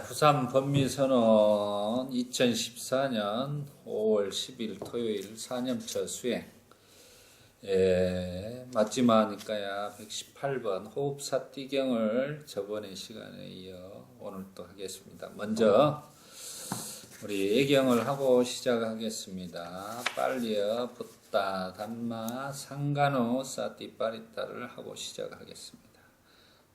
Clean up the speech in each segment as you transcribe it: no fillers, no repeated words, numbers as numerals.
부산 법미선언 2014년 5월 10일 토요일 4년차 수행 마지막이니까야 118번 호흡사띠경을 저번의 시간에 이어 오늘 또 하겠습니다. 먼저 우리 예경을 하고 시작하겠습니다. 빨리어 붓다 담마 상간호 사띠빠리따를 하고 시작하겠습니다.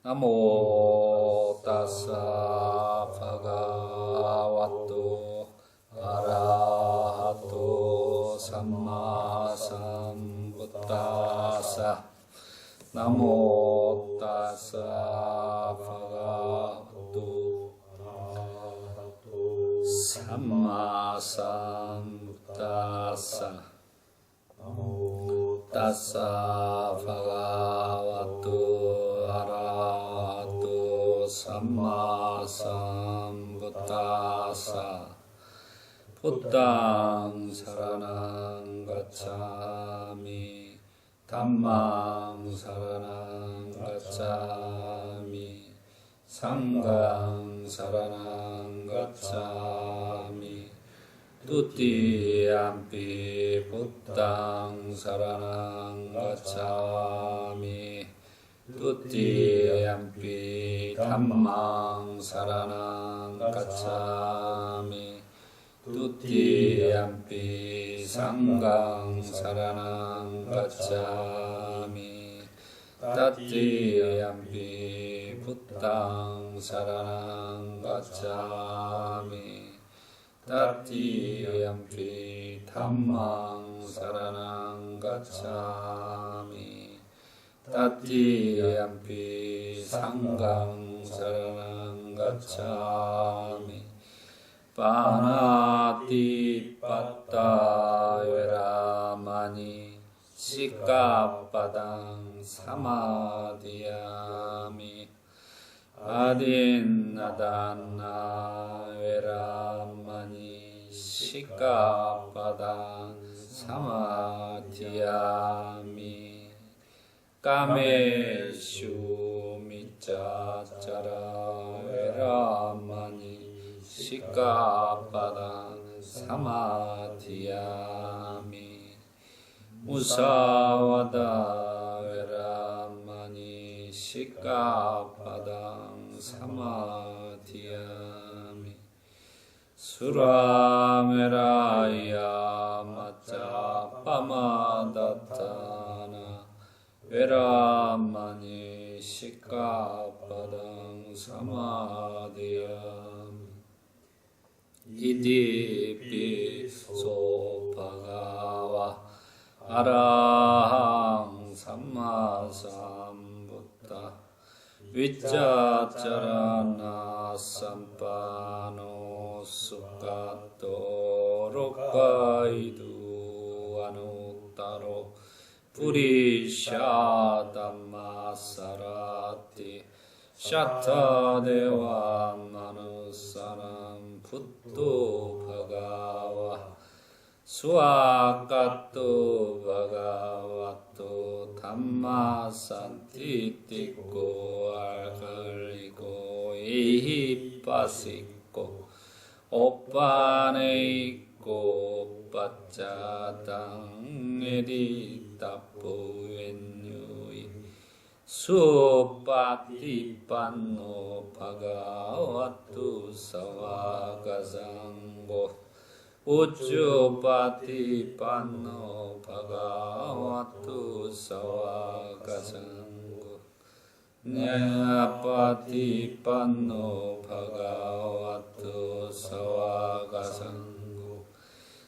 나모 따사 바가와또 아라하또 삼마 삼부따사 나모 따사 바가와또 아라하또 삼마 삼부따사 나모 따사 바가와또 아라하또 삼마 삼부따사 부땅 사라낭 가차미 담망 사라낭 가차미 상강 사라낭 가차미 뚜띠암피 부땅 사라낭 가차미 뚜띠암피 담망 사라낭 가차미 뚜띠암피 상강 사라낭 가차미 따띠암피 부땅 사라낭 가차미 따띠암피 담망 사라낭 가차미 따띠암피 상강 사라낭 가차미 빠나띠 빠따 외라마니 시까빠당 사마디야미 아딘나단나 외라마니 시까빠당 사마디야미 까메슈 미짜짜라 외라마니 시까빠당 사마디야미 무사와다 외라마니 시까빠당 사마디야미 수라메라야 마짜 빠마다타나 외라마니 시까빠당 사마디야미 이디피 소파가와 아라항 삼마삼부타 위짜짜라나 삼파노 수카토 로카이두 아누타로 purisha dhammasarati shattadeva manusaram puttu bhagava suakattu bhagavato dhammasantitiko alkaliko ihipasiko oppaneiko Pacatang editapo enyui supatipanno bhagavatu savakasanggo uccupatipanno bhagavatu savakasanggo nyapatipanno bhagavatu savakasanggo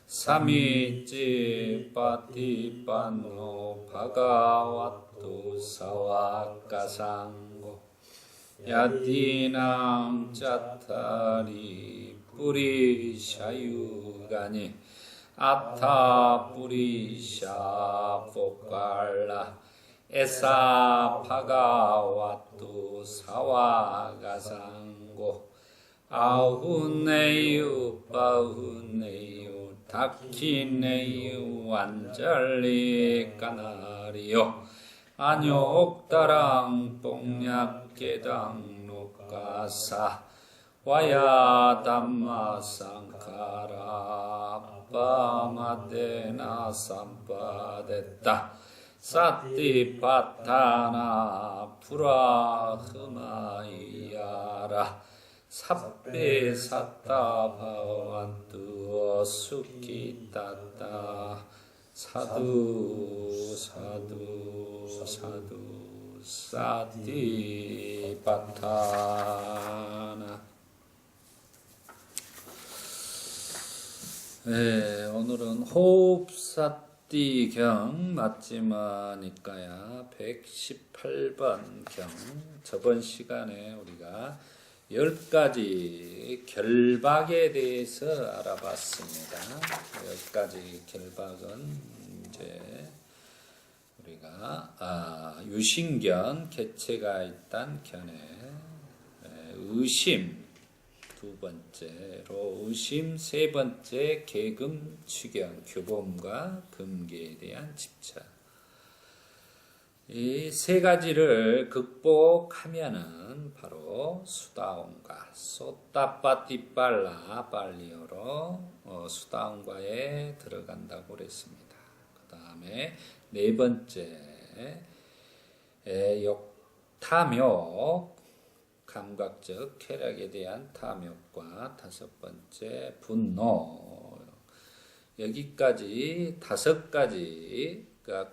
삼이지 빠티빠노 바가와토 사와카상고 야디남 짜타리 뿌리샤유가니 아타 뿌리샤 포칼라 에사 바가와토 사와카상고 아후네유 빠후네유 다키네유 완잘리 까나리요 아뇨옥다랑 뽕약계당 녹가사 와야 담마 상카라 아빠마데나 삼빠데타 사티파타나 프라흐마이야라 삽베 사타 바완투 수키타타 사두 사두 사두 사티파타나. 네, 오늘은 호흡사띠경 맞지마니까야 118번 경. 저번 시간에 우리가 10가지 결박에 대해서 알아봤습니다. 10가지 결박은 이제 우리가 유신견, 개체가 있단 견해, 의심 두 번째로 의심, 세 번째 계금, 취견, 규범과 금계에 대한 집착. 이 세 가지를 극복하면은 바로 수다온가, 소따빠띠빨라 빨리어로 수다온가에 들어간다고 그랬습니다. 그 다음에 네 번째 탐욕, 감각적 쾌락에 대한 탐욕과 다섯 번째 분노. 여기까지 5가지가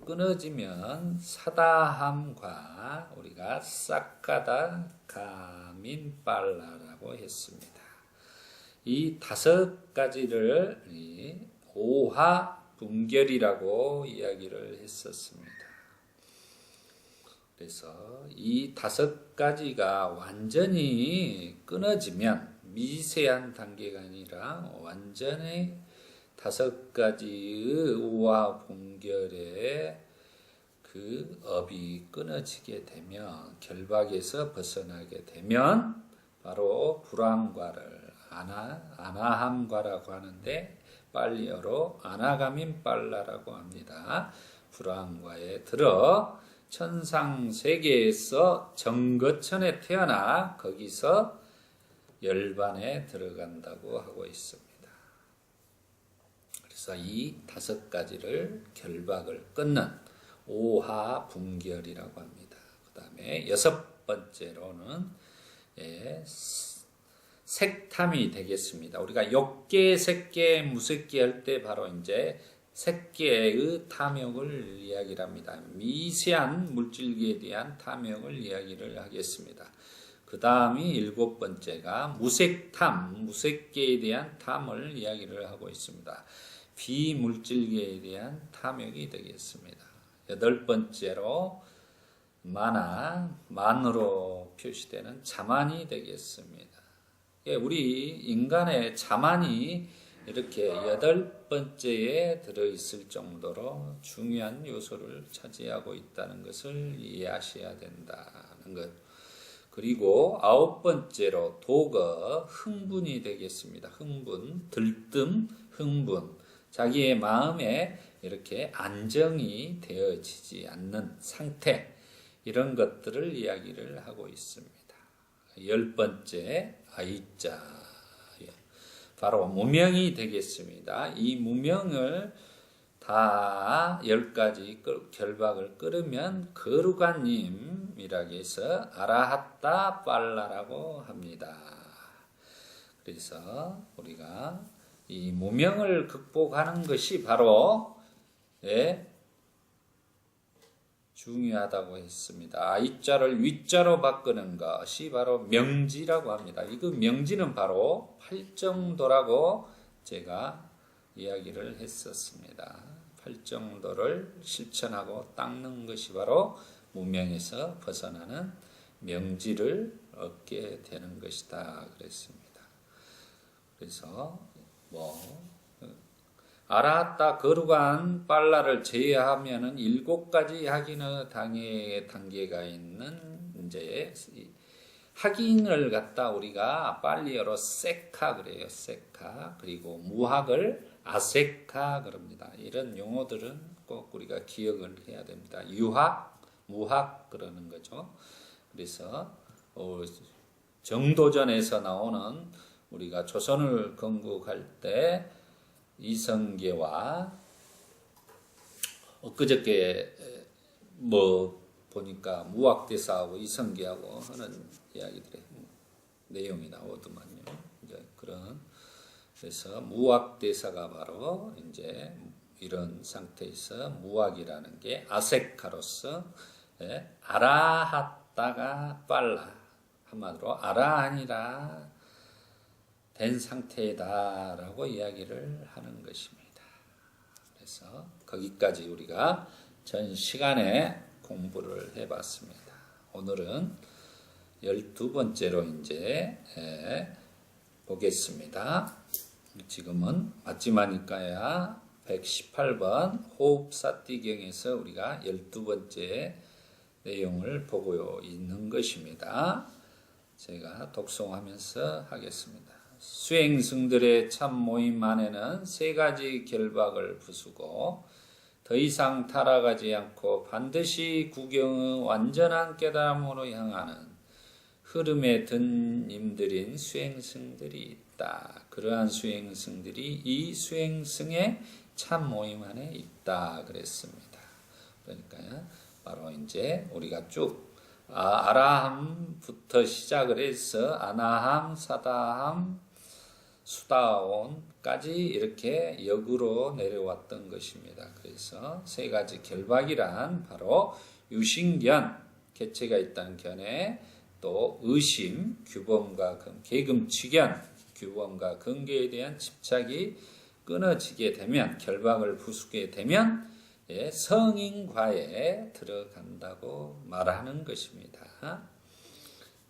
끊어지면 사다함과 우리가 싹가다 가민빨라라고 했습니다. 이 5가지를 오하 분결이라고 이야기를 했었습니다. 그래서 이 5가지가 완전히 끊어지면 미세한 단계가 아니라 완전히 5가지의 우화 분결의 그 업이 끊어지게 되면, 결박에서 벗어나게 되면 바로 불안과를 아나함과라고 하는데 빨리어로 아나가민빨라라고 합니다. 불안과에 들어 천상 세계에서 정거천에 태어나 거기서 열반에 들어간다고 하고 있습니다. 그래서 이 5가지를 결박을 끊는 오하 분결이라고 합니다. 그 다음에 6번째로는 색탐이 되겠습니다. 우리가 욕계, 색계, 무색계 할 때 바로 이제 색계의 탐욕을 이야기를 합니다. 미세한 물질계에 대한 탐욕을 이야기를 하겠습니다. 그 다음이 7번째가 무색탐, 무색계에 대한 탐을 이야기를 하고 있습니다. 비물질계에 대한 탐욕이 되겠습니다. 8번째로 만으로 표시되는 자만이 되겠습니다. 우리 인간의 자만이 이렇게 8번째에 들어있을 정도로 중요한 요소를 차지하고 있다는 것을 이해하셔야 된다는 것. 그리고 9번째로 도거, 흥분이 되겠습니다. 흥분, 들뜸, 흥분. 자기의 마음에 이렇게 안정이 되어지지 않는 상태, 이런 것들을 이야기를 하고 있습니다. 10번째 아이자, 바로 무명이 되겠습니다. 이 무명을 다 10가지 결박을 끊으면 거루가님이라고 해서 아라핫다 빨라라고 합니다. 그래서 우리가 이 무명을 극복하는 것이 바로 중요하다고 했습니다. 아이자를 위자로 바꾸는 것이 바로 명지라고 합니다. 이거 명지는 바로 팔정도라고 제가 이야기를 했었습니다. 팔정도를 실천하고 닦는 것이 바로 무명에서 벗어나는 명지를 얻게 되는 것이다 그랬습니다. 그래서 아라하타 거루간 빨라를 제외하면은 7가지 학인의 단계가 있는 이제 학인을 갖다 우리가 빨리어로 세카 그래요. 세카. 그리고 무학을 아세카 그럽니다. 이런 용어들은 꼭 우리가 기억을 해야 됩니다. 유학, 무학 그러는 거죠. 그래서 정도전에서 나오는 우리가 조선을 건국할 때 이성계와 엊그저께 뭐 보니까 무학대사하고 이성계하고 하는 이야기들의 내용이 나오더만요. 이제 그래서 무학대사가 바로 이제 이런 상태에서 무학이라는 게 아세카로서 아라하다가 빨라, 한마디로 아라한이라 된 상태다라고 이야기를 하는 것입니다. 그래서 거기까지 우리가 전 시간에 공부를 해봤습니다. 오늘은 12번째로 이제 보겠습니다. 지금은 마지막이니까야 118번 호흡사띠경에서 우리가 12번째 내용을 보고 있는 것입니다. 제가 독송하면서 하겠습니다. 수행승들의 참 모임 안에는 세 가지 결박을 부수고 더 이상 타락하지 않고 반드시 구경의 완전한 깨달음으로 향하는 흐름에 든 님들인 수행승들이 있다. 그러한 수행승들이 이 수행승의 참 모임 안에 있다 그랬습니다. 그러니까 바로 이제 우리가 쭉 아라함부터 시작을 해서 아나함, 사다함, 수다온까지 이렇게 역으로 내려왔던 것입니다. 그래서 세 가지 결박이란 바로 유신견, 개체가 있다는 견해, 또 의심, 규범과 계금치견, 규범과 근계에 대한 집착이 끊어지게 되면, 결박을 부수게 되면 성인과에 들어간다고 말하는 것입니다.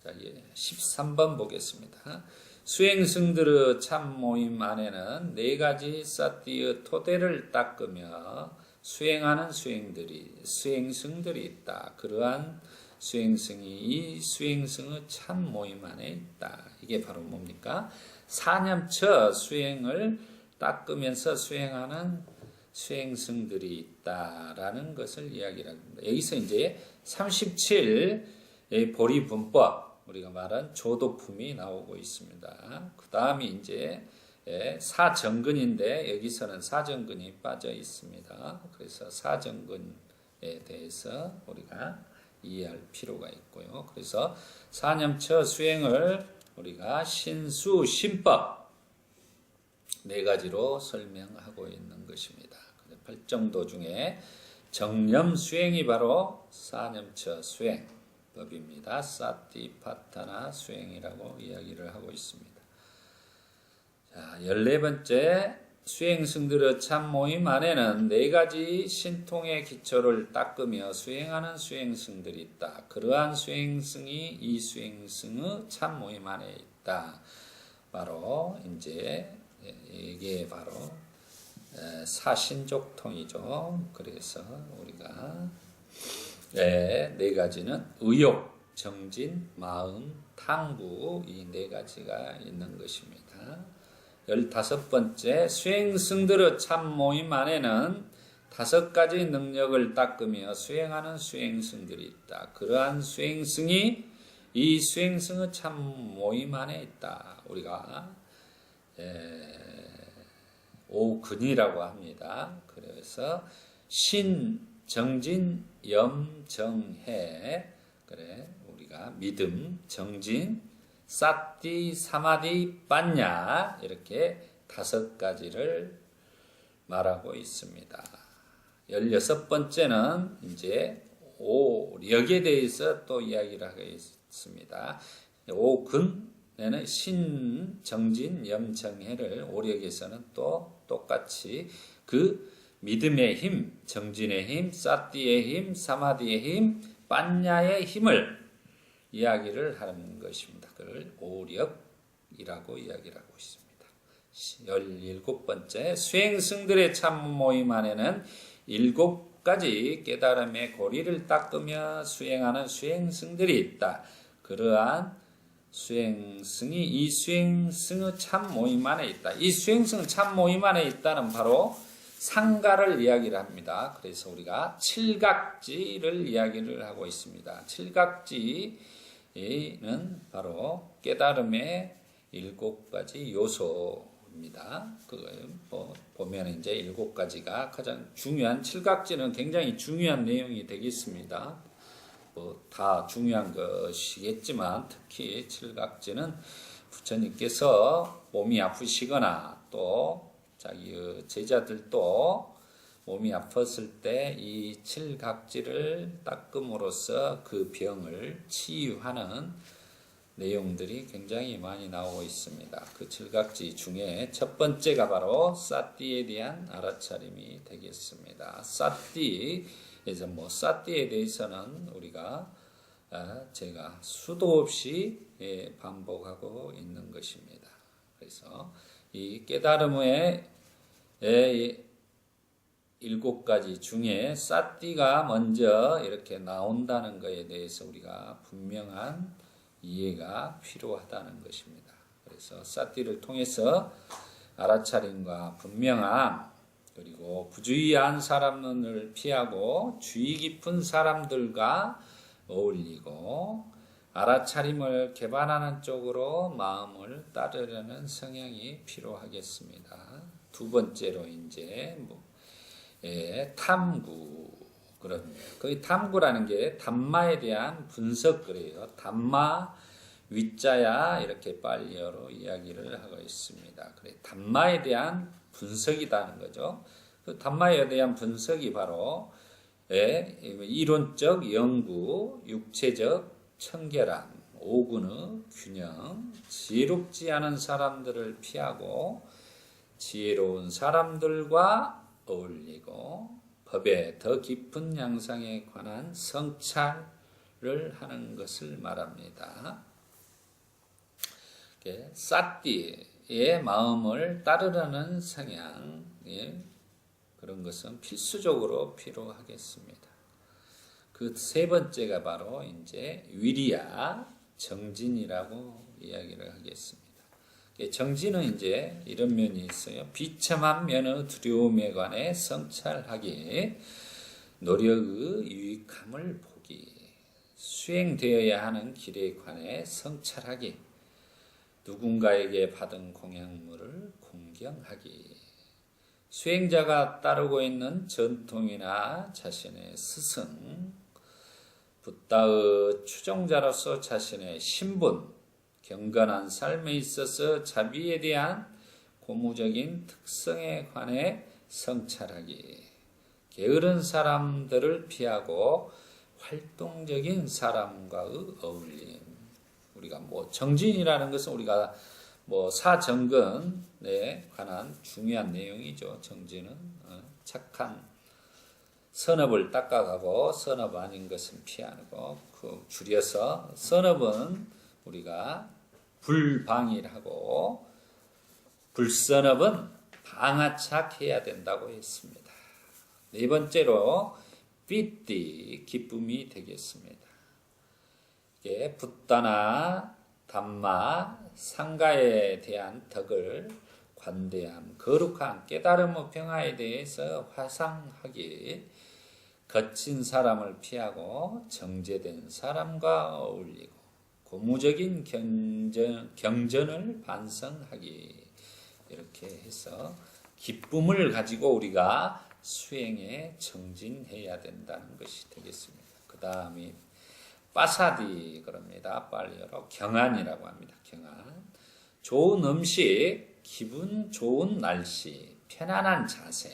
자, 13번 보겠습니다. 수행승들의 참 모임 안에는 네 가지 사띠의 토대를 닦으며 수행하는 수행승들이 있다. 그러한 수행승이 이 수행승의 참 모임 안에 있다. 이게 바로 뭡니까? 사념처 수행을 닦으면서 수행하는 수행승들이 있다라는 것을 이야기를 합니다. 여기서 이제 37의 보리분법, 우리가 말한 조도품이 나오고 있습니다. 그 다음이 이제 사정근인데 여기서는 사정근이 빠져 있습니다. 그래서 사정근에 대해서 우리가 이해할 필요가 있고요. 그래서 사념처 수행을 우리가 신수, 신법 네 가지로 설명하고 있는 것입니다. 팔정도 중에 정념 수행이 바로 사념처 수행법입니다. 사티파타나 수행이라고 이야기를 하고 있습니다. 자, 14번째 수행승들의 참 모임 안에는 네 가지 신통의 기초를 닦으며 수행하는 수행승들이 있다. 그러한 수행승이 이 수행승의 참 모임 안에 있다. 바로 이제 이게 바로 사신족통이죠. 그래서 우리가 네 가지는 의욕, 정진, 마음, 탕구, 이 네 가지가 있는 것입니다. 15번째 수행승들의 참 모임 안에는 5가지 능력을 닦으며 수행하는 수행승들이 있다. 그러한 수행승이 이 수행승의 참 모임 안에 있다. 우리가 오근이라고 합니다. 그래서 신, 정진, 염, 정해, 그래 우리가 믿음, 정진, 사띠, 사마디, 빠냐 이렇게 5가지를 말하고 있습니다. 16번째는 이제 오력에 대해서 또 이야기를 하겠습니다. 오근에는 신, 정진, 염, 정해를 오력에서는 또 똑같이 그 믿음의 힘, 정진의 힘, 사띠의 힘, 사마디의 힘, 빠냐의 힘을 이야기를 하는 것입니다. 그걸 오력이라고 이야기를 하고 있습니다. 17번째 수행승들의 참 모임 안에는 7가지 깨달음의 고리를 닦으며 수행하는 수행승들이 있다. 그러한 수행승이 이 수행승의 참 모임 안에 있다. 이 수행승 참 모임 안에 있다는 바로 상가를 이야기를 합니다. 그래서 우리가 칠각지를 이야기를 하고 있습니다. 칠각지 이는 바로 깨달음의 7가지 요소입니다. 그걸 보면 이제 7가지가 가장 중요한, 칠각지는 굉장히 중요한 내용이 되겠습니다. 다 중요한 것이겠지만 특히 칠각지는 부처님께서 몸이 아프시거나 또 자기 제자들도 몸이 아팠을 때 이 칠각지를 닦음으로써 그 병을 치유하는 내용들이 굉장히 많이 나오고 있습니다. 그 칠각지 중에 첫 번째가 바로 사띠에 대한 알아차림이 되겠습니다. 사띠에서 사띠에 대해서는 우리가 제가 수도 없이 반복하고 있는 것입니다. 그래서 이 깨달음의 7가지 중에 사띠가 먼저 이렇게 나온다는 것에 대해서 우리가 분명한 이해가 필요하다는 것입니다. 그래서 사띠를 통해서 알아차림과 분명함, 그리고 부주의한 사람을 피하고 주의 깊은 사람들과 어울리고 알아차림을 개발하는 쪽으로 마음을 따르려는 성향이 필요하겠습니다. 두 번째로 이제 탐구, 그 탐구라는 게 담마에 대한 분석, 그래요. 담마 위자야 이렇게 빨리어로 이야기를 하고 있습니다. 그래, 담마에 대한 분석이라는 거죠. 그 담마에 대한 분석이 바로 이론적 연구, 육체적 청결함, 오군의 균형, 지혜롭지 않은 사람들을 피하고 지혜로운 사람들과 어울리고 법의 더 깊은 양상에 관한 성찰을 하는 것을 말합니다. 사띠의 마음을 따르려는 성향, 그런 것은 필수적으로 필요하겠습니다. 그 세 번째가 바로 이제 위리야, 정진이라고 이야기를 하겠습니다. 정진은 이제 이런 면이 있어요. 비참한 면의 두려움에 관해 성찰하기, 노력의 유익함을 보기, 수행되어야 하는 길에 관해 성찰하기, 누군가에게 받은 공양물을 공경하기, 수행자가 따르고 있는 전통이나 자신의 스승, 붓다의 추종자로서 자신의 신분, 경건한 삶에 있어서 자비에 대한 고무적인 특성에 관해 성찰하기, 게으른 사람들을 피하고 활동적인 사람과의 어울림. 우리가 정진이라는 것은 우리가 사정근에 관한 중요한 내용이죠. 정진은 착한 선업을 닦아가고 선업 아닌 것은 피하고, 줄여서 선업은 우리가 불방일하고 불선업은 방아착해야 된다고 했습니다. 네 번째로 삐띠, 기쁨이 되겠습니다. 이게 붓다나 담마, 상가에 대한 덕을 관대함, 거룩한 깨달음의 평화에 대해서 화상하기, 거친 사람을 피하고 정제된 사람과 어울리고 고무적인 경전을 반성하기, 이렇게 해서 기쁨을 가지고 우리가 수행에 정진해야 된다는 것이 되겠습니다. 그 다음에 빠사디 그럽니다. 빨리어로 경안이라고 합니다. 경안, 좋은 음식, 기분 좋은 날씨, 편안한 자세,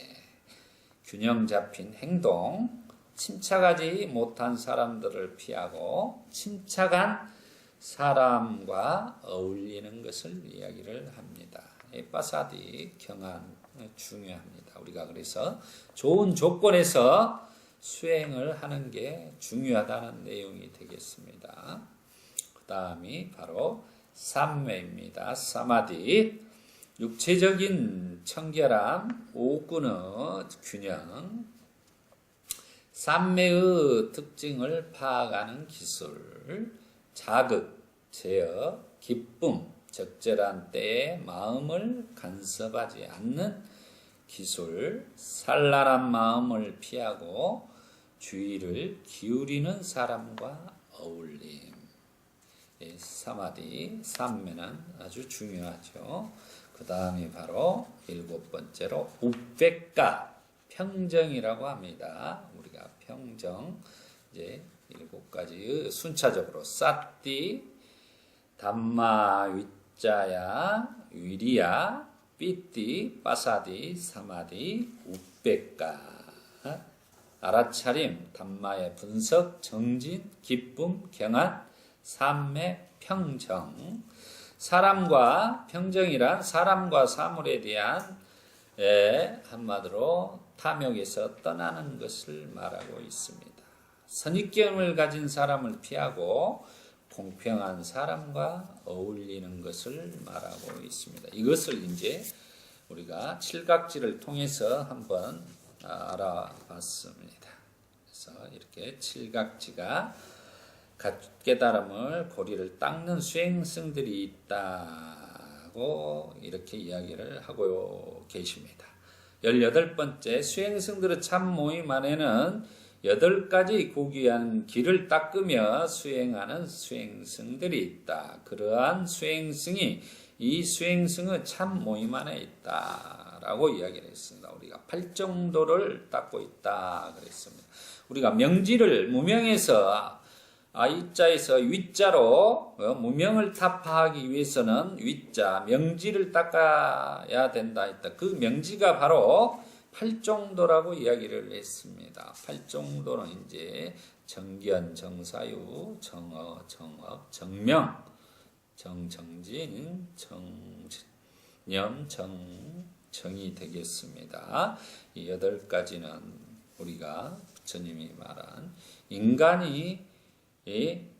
균형 잡힌 행동, 침착하지 못한 사람들을 피하고 침착한 사람과 어울리는 것을 이야기를 합니다. 빠사디, 경안 중요합니다. 우리가 그래서 좋은 조건에서 수행을 하는 게 중요하다는 내용이 되겠습니다. 그 다음이 바로 삼매입니다. 사마디, 육체적인 청결함, 오군의 균형, 삼매의 특징을 파악하는 기술, 자극, 제어, 기쁨, 적절한 때에 마음을 간섭하지 않는 기술, 산란한 마음을 피하고 주의를 기울이는 사람과 어울림. 사마디, 삼매는 아주 중요하죠. 그 다음이 바로 일곱 번째로 우백가, 평정이라고 합니다. 우리가 평정, 이제 일곱 가지 순차적으로 사띠, 담마, 위자야, 위리야, 삐띠, 빠사디, 사마디, 우백가. 알아차림, 담마의 분석, 정진, 기쁨, 경안, 삼매, 평정. 사람과 평정이란 사람과 사물에 대한 한마디로 탐욕에서 떠나는 것을 말하고 있습니다. 선입견을 가진 사람을 피하고 공평한 사람과 어울리는 것을 말하고 있습니다. 이것을 이제 우리가 칠각지를 통해서 한번 알아봤습니다. 그래서 이렇게 칠각지가 깨달음을 고리를 닦는 수행승들이 있다고 이렇게 이야기를 하고 계십니다. 18번째, 수행승들의 참 모임 안에는 8가지 고귀한 길을 닦으며 수행하는 수행승들이 있다. 그러한 수행승이 이 수행승의 참 모임 안에 있다 라고 이야기를 했습니다. 우리가 팔정도를 닦고 있다 그랬습니다. 우리가 명지를 무명에서 이자에서 위자로 무명을 타파하기 위해서는 위자, 명지를 닦아야 된다 했다. 그 명지가 바로 팔정도라고 이야기를 했습니다. 팔정도는 이제 정견, 정사유, 정어, 정업, 정명, 정정진, 정념, 정이 되겠습니다. 이 8가지는 우리가 부처님이 말한 인간이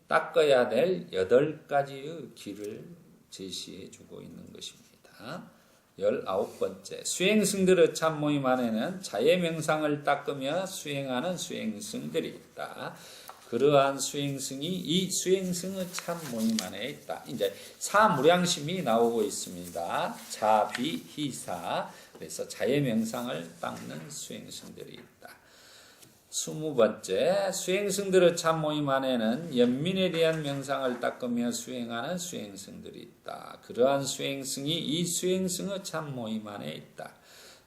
닦아야 될 8가지의 길을 제시해 주고 있는 것입니다. 19번째, 수행승들의 참 모임 안에는 자의 명상을 닦으며 수행하는 수행승들이 있다. 그러한 수행승이 이 수행승의 참 모임 안에 있다. 이제 사무량심이 나오고 있습니다. 자비, 희사. 그래서 자의 명상을 닦는 수행승들이 있다. 20번째, 수행승들의 참 모임 안에는 연민에 대한 명상을 닦으며 수행하는 수행승들이 있다. 그러한 수행승이 이 수행승의 참 모임 안에 있다.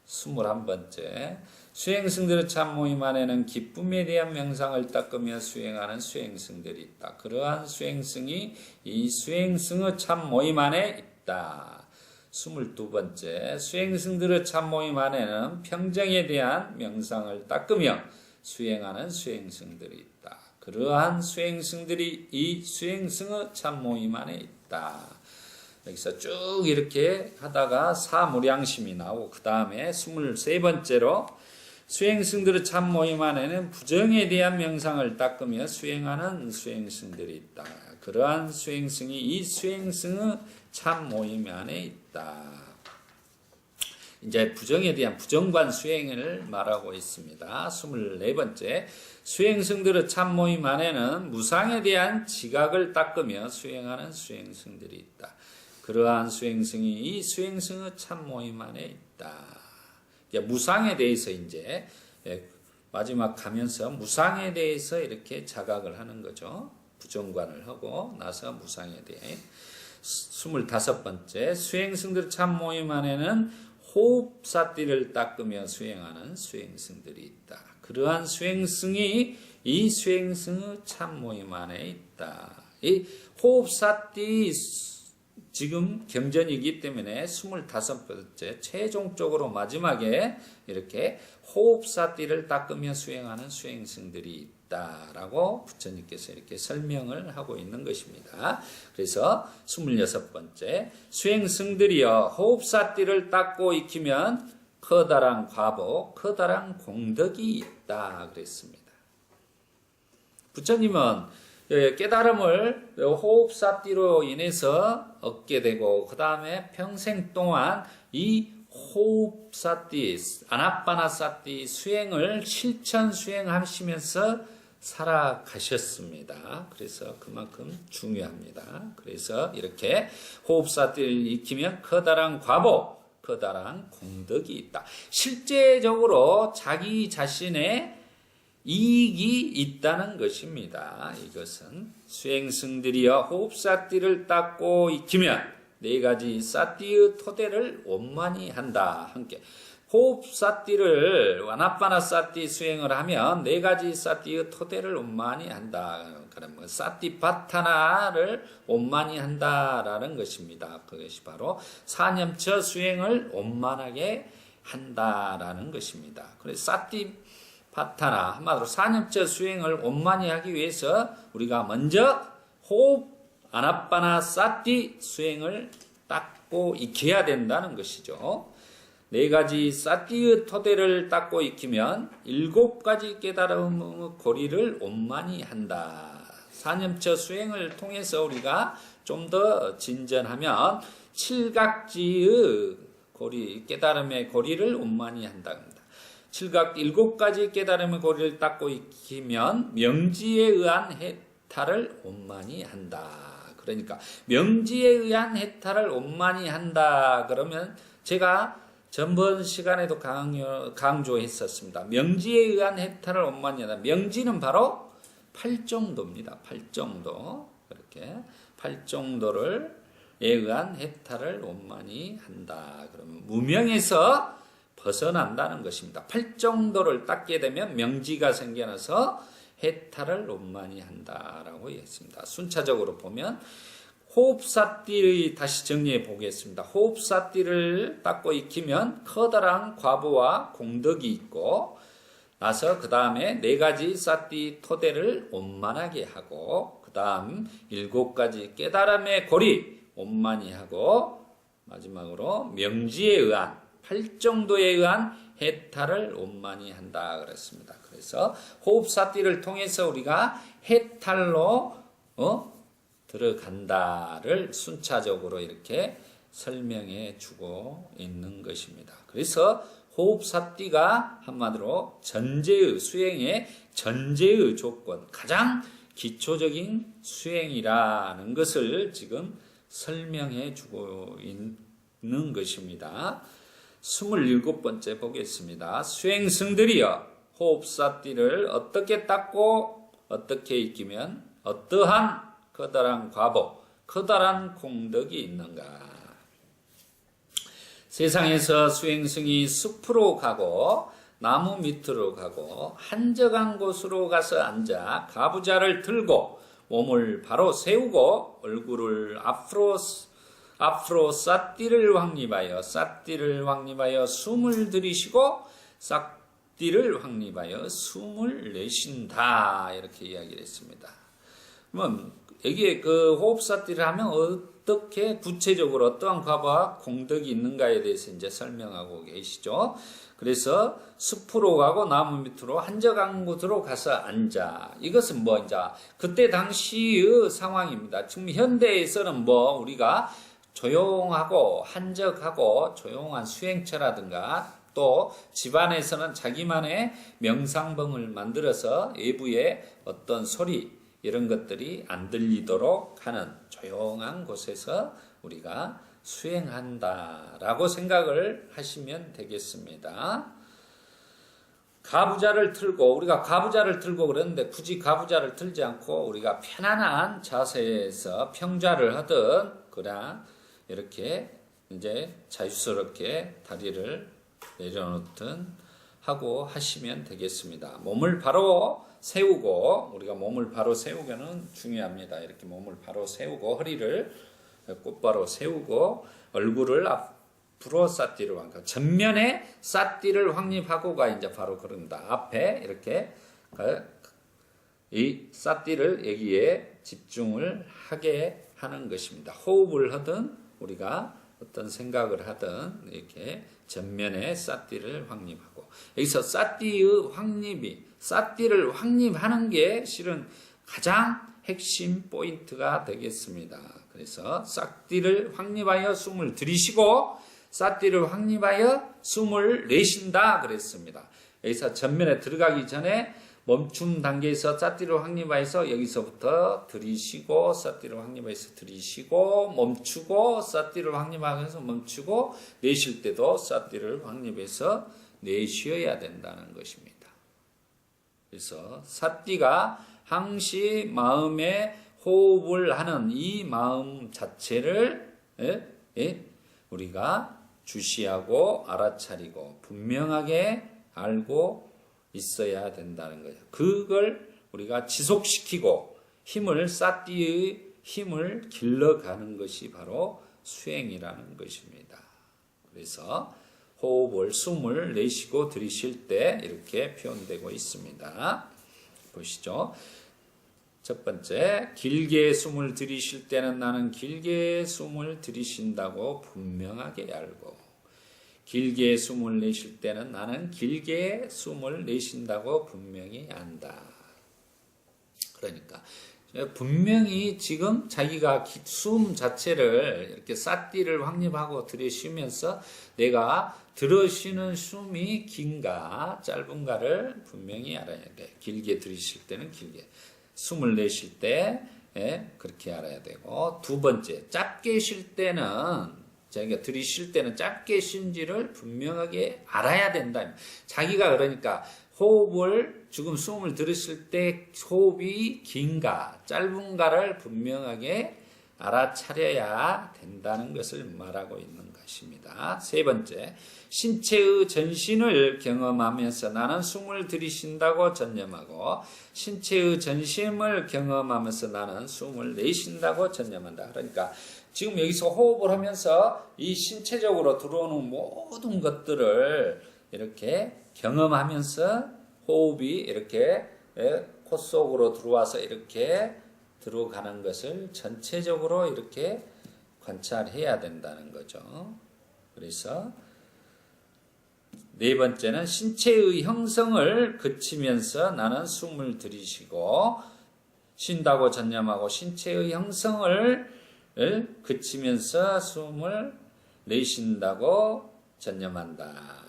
21번째, 수행승들의 참 모임 안에는 기쁨에 대한 명상을 닦으며 수행하는 수행승들이 있다. 그러한 수행승이 이 수행승의 참 모임 안에 있다. 22번째, 수행승들의 참 모임 안에는 평정에 대한 명상을 닦으며 수행하는 수행승들이 있다. 그러한 수행승들이 이 수행승의 참 모임 안에 있다. 여기서 쭉 이렇게 하다가 사무량심이 나오고 그 다음에 23번째로 수행승들의 참 모임 안에는 부정에 대한 명상을 닦으며 수행하는 수행승들이 있다. 그러한 수행승이 이 수행승의 참 모임 안에 있다. 이제 부정에 대한 부정관 수행을 말하고 있습니다. 24번째, 수행승들의 참 모임 안에는 무상에 대한 지각을 닦으며 수행하는 수행승들이 있다. 그러한 수행승이 이 수행승의 참 모임 안에 있다. 무상에 대해서 이제 마지막 가면서 무상에 대해서 이렇게 자각을 하는 거죠. 부정관을 하고 나서 무상에 대해. 25번째, 수행승들의 참 모임 안에는 호흡사띠를 닦으며 수행하는 수행승들이 있다. 그러한 수행승이 이 수행승의 참 모임 안에 있다. 이 호흡사띠 지금 경전이기 때문에 25번째 최종적으로 마지막에 이렇게 호흡사띠를 닦으며 수행하는 수행승들이 있다라고 부처님께서 이렇게 설명을 하고 있는 것입니다. 그래서 26번째, 수행승들이여 호흡사띠를 닦고 익히면 커다란 과보, 커다란 공덕이 있다 그랬습니다. 부처님은 깨달음을 호흡사띠로 인해서 얻게 되고 그 다음에 평생 동안 이 호흡사띠, 아나빠나사띠 수행을 실천 수행하시면서 살아가셨습니다. 그래서 그만큼 중요합니다. 그래서 이렇게 호흡사띠를 익히면 커다란 과보, 커다란 공덕이 있다. 실제적으로 자기 자신의 이익이 있다는 것입니다. 이것은 수행승들이여 호흡사띠를 닦고 익히면 네 가지 사띠의 토대를 원만히 한다. 함께 호흡사띠를 와나빠나사띠 수행을 하면 네 가지 사띠의 토대를 원만히 한다. 그러면 사띠파타나를 원만히 한다라는 것입니다. 그것이 바로 사념처 수행을 원만하게 한다라는 것입니다. 그래서 사띠파타나 한마디로 사념처 수행을 원만히 하기 위해서 우리가 먼저 호흡 아나빠나사띠 수행을 닦고 익혀야 된다는 것이죠. 네 가지 사띠의 토대를 닦고 익히면 7가지 깨달음의 고리를 원만히 한다. 사념처 수행을 통해서 우리가 좀 더 진전하면 7각지의 고리, 깨달음의 고리를 원만히 한답니다. 7가지 깨달음의 고리를 닦고 익히면 명지에 의한 해탈을 원만히 한다. 그러니까 명지에 의한 해탈을 원만히 한다. 그러면 제가 전번 시간에도 강조했었습니다. 명지에 의한 해탈을 원만히 한다. 명지는 바로 8정도입니다. 8정도. 그렇게 8정도를 의한 해탈을 원만히 한다. 그러면 무명에서 벗어난다는 것입니다. 8정도를 닦게 되면 명지가 생겨나서 해탈을 원만히 한다라고 했습니다. 순차적으로 보면 호흡사띠를 다시 정리해 보겠습니다. 호흡사띠를 닦고 익히면 커다란 과부와 공덕이 있고 나서 그 다음에 네 가지 사띠 토대를 원만하게 하고 그 다음 7가지 깨달음의 고리 원만히 하고 마지막으로 명지에 의한 8정도에 의한 해탈을 원만히 한다 그랬습니다. 그래서 호흡사띠를 통해서 우리가 해탈로 들어간다를 순차적으로 이렇게 설명해 주고 있는 것입니다. 그래서 호흡사띠가 한마디로 전제의 수행의 전제의 조건, 가장 기초적인 수행이라는 것을 지금 설명해 주고 있는 것입니다. 27번째 보겠습니다. 수행승들이여 호흡사띠를 어떻게 닦고 어떻게 익히면 어떠한 커다란 과보, 커다란 공덕이 있는가. 세상에서 수행승이 숲으로 가고 나무 밑으로 가고 한적한 곳으로 가서 앉아 가부좌를 들고 몸을 바로 세우고 얼굴을 앞으로 삿띠를 확립하여 숨을 들이쉬고 삿띠를 확립하여 숨을 내쉰다. 이렇게 이야기를 했습니다. 그러면 여기에 그 호흡사띠를 하면 어떻게 구체적으로 어떠한 과보와 공덕이 있는가에 대해서 이제 설명하고 계시죠. 그래서 숲으로 가고 나무 밑으로 한적한 곳으로 가서 앉아. 이것은 뭐 이제 그때 당시의 상황입니다. 지금 현대에서는 우리가 조용하고 한적하고 조용한 수행처라든가 또 집안에서는 자기만의 명상봉을 만들어서 외부의 어떤 소리 이런 것들이 안 들리도록 하는 조용한 곳에서 우리가 수행한다라고 생각을 하시면 되겠습니다. 가부좌를 틀고 우리가 가부좌를 틀고 그러는데 굳이 가부좌를 틀지 않고 우리가 편안한 자세에서 평좌를 하든 그냥 이렇게 이제 자유스럽게 다리를 내려놓든 하고 하시면 되겠습니다. 몸을 바로 세우고 우리가 몸을 바로 세우기는 중요합니다. 이렇게 몸을 바로 세우고 허리를 곧바로 세우고 얼굴을 앞으로 삿띠를 확립하고 전면에 삿띠를 확립하고가 이제 바로 그런다. 앞에 이렇게 이 삿띠를 여기에 집중을 하게 하는 것입니다. 호흡을 하든 우리가 어떤 생각을 하든 이렇게 전면에 삿띠를 확립하고 여기서 삿띠의 확립이 삿띠를 확립하는 게 실은 가장 핵심 포인트가 되겠습니다. 그래서 삿띠를 확립하여 숨을 들이쉬고 삿띠를 확립하여 숨을 내쉰다 그랬습니다. 여기서 전면에 들어가기 전에 멈춤 단계에서 삿띠를 확립해서 여기서부터 들이쉬고 삿띠를 확립해서 들이쉬고 멈추고 삿띠를 확립하면서 멈추고 내쉴 때도 삿띠를 확립해서 내쉬어야 된다는 것입니다. 그래서 사띠가 항시 마음에 호흡을 하는 이 마음 자체를 우리가 주시하고 알아차리고 분명하게 알고 있어야 된다는 거예요. 그걸 우리가 지속시키고 사띠의 힘을 길러가는 것이 바로 수행이라는 것입니다. 그래서 호흡을 숨을 내쉬고 들이쉴 때 이렇게 표현되고 있습니다. 보시죠. 첫 번째, 길게 숨을 들이쉴 때는 나는 길게 숨을 들이쉰다고 분명하게 알고, 길게 숨을 내쉴 때는 나는 길게 숨을 내쉰다고 분명히 안다. 그러니까 분명히 지금 자기가 숨 자체를 이렇게 사띠를 확립하고 들이쉬면서 내가 들이쉬는 숨이 긴가 짧은가를 분명히 알아야 돼. 길게 들이쉴 때는 길게, 숨을 내쉴 때 그렇게 알아야 되고, 두 번째, 짧게 쉴 때는 자기가 들이쉴 때는 짧게 쉰지를 분명하게 알아야 된다. 자기가 그러니까 호흡을 지금 숨을 들이쉴 때 호흡이 긴가 짧은가를 분명하게 알아차려야 된다는 것을 말하고 있는 것입니다. 세 번째, 신체의 전신을 경험하면서 나는 숨을 들이쉰다고 전념하고, 신체의 전심을 경험하면서 나는 숨을 내쉰다고 전념한다. 그러니까 지금 여기서 호흡을 하면서 이 신체적으로 들어오는 모든 것들을 이렇게 경험하면서 호흡이 이렇게 코 속으로 들어와서 이렇게 들어가는 것을 전체적으로 이렇게 관찰해야 된다는 거죠. 그래서 네 번째는 신체의 형성을 그치면서 나는 숨을 들이쉬고, 쉰다고 전념하고 신체의 형성을 그치면서 숨을 내쉰다고 전념한다.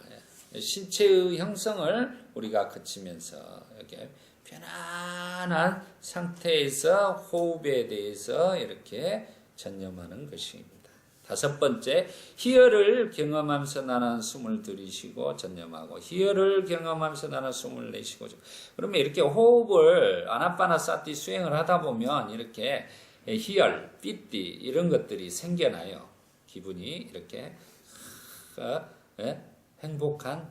신체의 형성을 우리가 그치면서 이렇게 편안한 상태에서 호흡에 대해서 이렇게 전념하는 것입니다. 다섯 번째, 희열을 경험하면서 나는 숨을 들이쉬고 전념하고, 희열을 경험하면서 나는 숨을 내쉬고. 그러면 이렇게 호흡을 아나파나사티 수행을 하다 보면 이렇게 희열, 삐띠 이런 것들이 생겨나요. 기분이 이렇게 행복한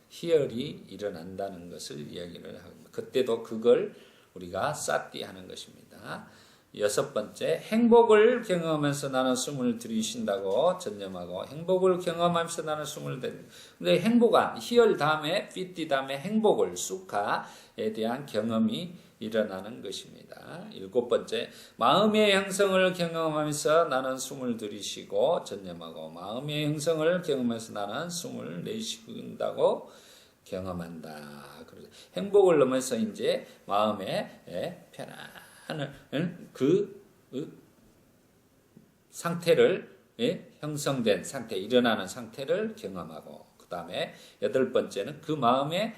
희열이 일어난다는 것을 이야기를 합니다. 그때도 그걸 우리가 사띠 하는 것입니다. 여섯 번째, 행복을 경험하면서 나는 숨을 들이쉰다고 전념하고, 행복을 경험하면서 나는 숨을 들이쉰다. 근데 행복한, 희열 다음에 삐띠 다음에 행복을, 수카에 대한 경험이 일어나는 것입니다. 일곱 번째, 마음의 형성을 경험하면서 나는 숨을 들이쉬고 전념하고, 마음의 형성을 경험하면서 나는 숨을 내쉰다고 경험한다. 행복을 넘어서 이제 마음의 편안한 그 상태를, 형성된 상태, 일어나는 상태를 경험하고, 그 다음에 여덟 번째는 그 마음의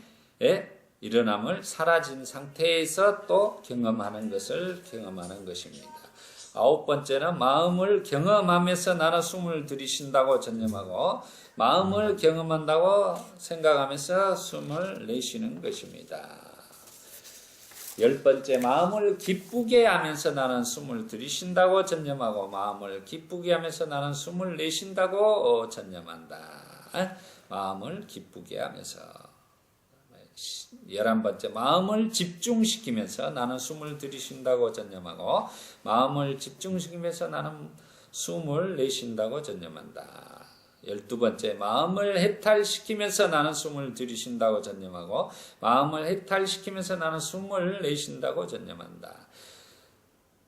일어남을 사라진 상태에서 또 경험하는 것을 경험하는 것입니다. 아홉 번째는 마음을 경험하면서 나는 숨을 들이쉰다고 전념하고, 마음을 경험한다고 생각하면서 숨을 내쉬는 것입니다. 열 번째, 마음을 기쁘게 하면서 나는 숨을 들이쉰다고 전념하고, 마음을 기쁘게 하면서 나는 숨을 내쉰다고 전념한다. 마음을 기쁘게 하면서. 11번째, 마음을 집중시키면서 나는 숨을 들이쉰다고 전념하고, 마음을 집중시키면서 나는 숨을 내쉰다고 전념한다. 12번째, 마음을 해탈시키면서 나는 숨을 들이쉰다고 전념하고, 마음을 해탈시키면서 나는 숨을 내쉰다고 전념한다.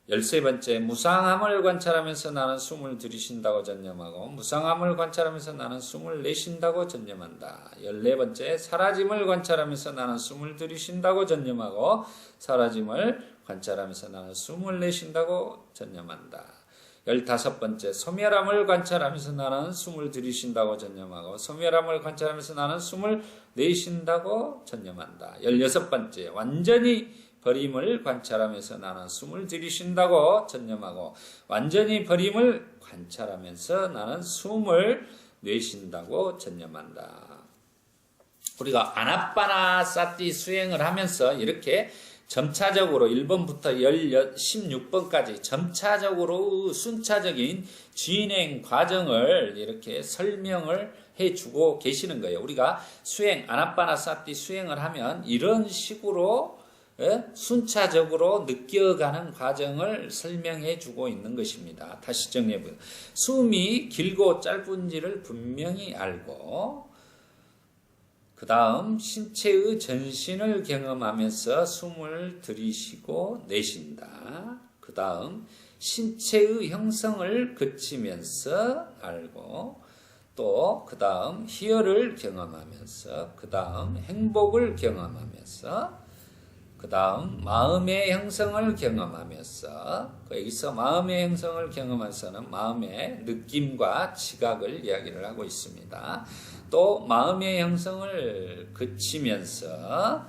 13번째, 무상함을 관찰하면서 나는 숨을 들이쉰다고 전념하고, 무상함을 관찰하면서 나는 숨을 내쉰다고 전념한다. 14번째, 사라짐을 관찰하면서 나는 숨을 들이쉰다고 전념하고, 사라짐을 관찰하면서 나는 숨을 내쉰다고 전념한다. 15번째, 소멸함을 관찰하면서 나는 숨을 들이쉰다고 전념하고, 소멸함을 관찰하면서 나는 숨을 내쉰다고 전념한다. 16번째, 완전히 버림을 관찰하면서 나는 숨을 들이쉰다고 전념하고, 완전히 버림을 관찰하면서 나는 숨을 내쉰다고 전념한다. 우리가 아나빠나사티 수행을 하면서 이렇게 점차적으로 1번부터 16번까지 점차적으로 순차적인 진행 과정을 이렇게 설명을 해주고 계시는 거예요. 우리가 아나빠나사티 수행을 하면 이런 식으로 순차적으로 느껴가는 과정을 설명해 주고 있는 것입니다. 다시 정리해 보세요. 숨이 길고 짧은지를 분명히 알고 그 다음 신체의 전신을 경험하면서 숨을 들이쉬고 내쉰다. 그 다음 신체의 형성을 그치면서 알고 또 그 다음 희열을 경험하면서 그 다음 행복을 경험하면서 그 다음 마음의 형성을 경험하면서 여기서 마음의 형성을 경험하면서는 마음의 느낌과 지각을 이야기를 하고 있습니다. 또 마음의 형성을 그치면서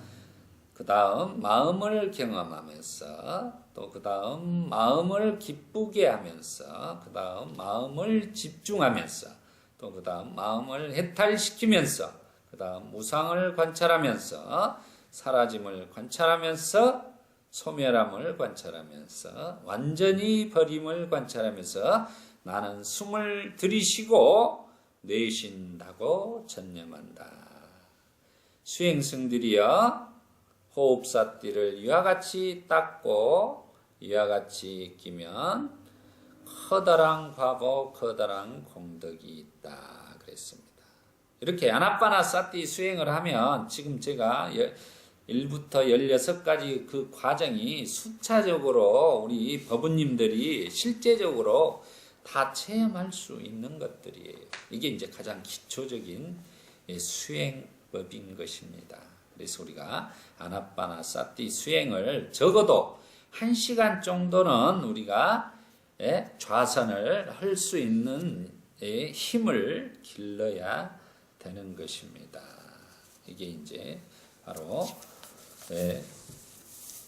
그 다음 마음을 경험하면서 또 그 다음 마음을 기쁘게 하면서 그 다음 마음을 집중하면서 또 그 다음 마음을 해탈시키면서 그 다음 무상을 관찰하면서 사라짐을 관찰하면서 소멸함을 관찰하면서 완전히 버림을 관찰하면서 나는 숨을 들이쉬고 내쉰다고 전념한다. 수행승들이여 호흡사띠를 이와 같이 닦고 이와 같이 끼면 커다란 과보 커다란 공덕이 있다 그랬습니다. 이렇게 아나빠나사티 수행을 하면 지금 제가 1부터 16까지 그 과정이 순차적으로 우리 법원님들이 실제적으로 다 체험할 수 있는 것들이에요. 이게 이제 가장 기초적인 수행법인 것입니다. 그래서 우리가 아나빠나사티 수행을 적어도 1시간 정도는 우리가 좌선을 할 수 있는 힘을 길러야 되는 것입니다. 이게 이제 바로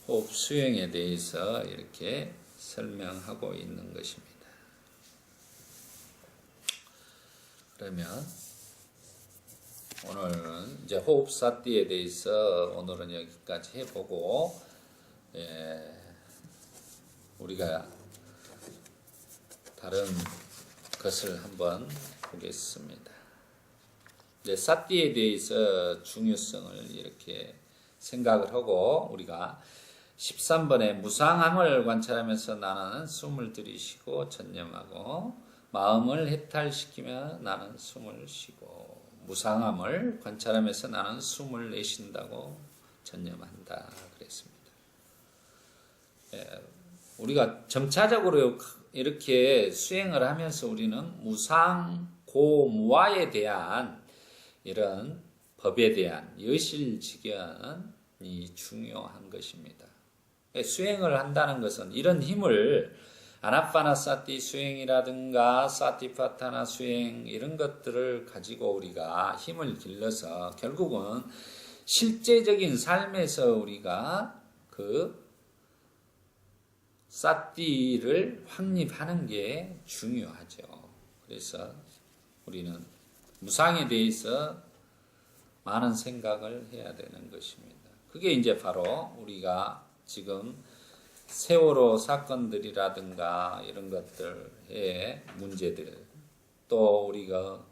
호흡 수행에 대해서 이렇게 설명하고 있는 것입니다. 그러면 오늘은 이제 호흡사띠에 대해서 오늘은 여기까지 해보고 우리가 다른 것을 한번 보겠습니다. 사띠에 대해서 중요성을 이렇게 생각을 하고 우리가 13번에 무상함을 관찰하면서 나는 숨을 들이쉬고 전념하고 마음을 해탈시키며 나는 숨을 쉬고 무상함을 관찰하면서 나는 숨을 내쉰다고 전념한다 그랬습니다. 우리가 점차적으로 이렇게 수행을 하면서 우리는 무상고무화에 대한 이런 법에 대한 여실직연이 중요한 것입니다. 수행을 한다는 것은 이런 힘을 아나빠나사티 수행이라든가 사티파타나 수행 이런 것들을 가지고 우리가 힘을 길러서 결국은 실제적인 삶에서 우리가 그 사티를 확립하는 게 중요하죠. 그래서 우리는 무상에 대해서 많은 생각을 해야 되는 것입니다. 그게 이제 바로 우리가 지금 세월호 사건들이라든가 이런 것들의 문제들, 또 우리가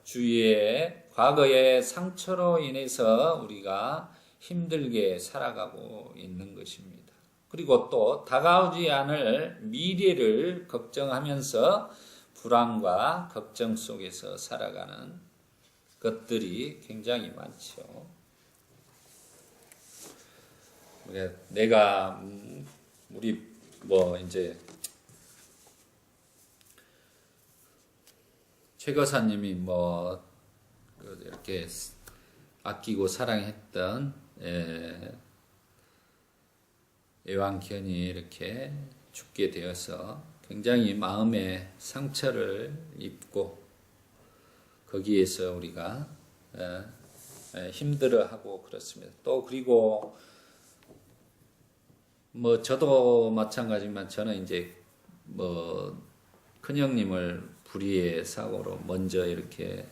주위에 과거의 상처로 인해서 우리가 힘들게 살아가고 있는 것입니다. 그리고 또 다가오지 않을 미래를 걱정하면서 불안과 걱정 속에서 살아가는 것들이 굉장히 많죠. 내가 우리 이제 최거사님이 이렇게 아끼고 사랑했던 애완견이 이렇게 죽게 되어서 굉장히 마음에 상처를 입고 거기에서 우리가 힘들어하고 그렇습니다. 또 그리고 저도 마찬가지지만 저는 이제 큰형님을 불의의 사고로 먼저 이렇게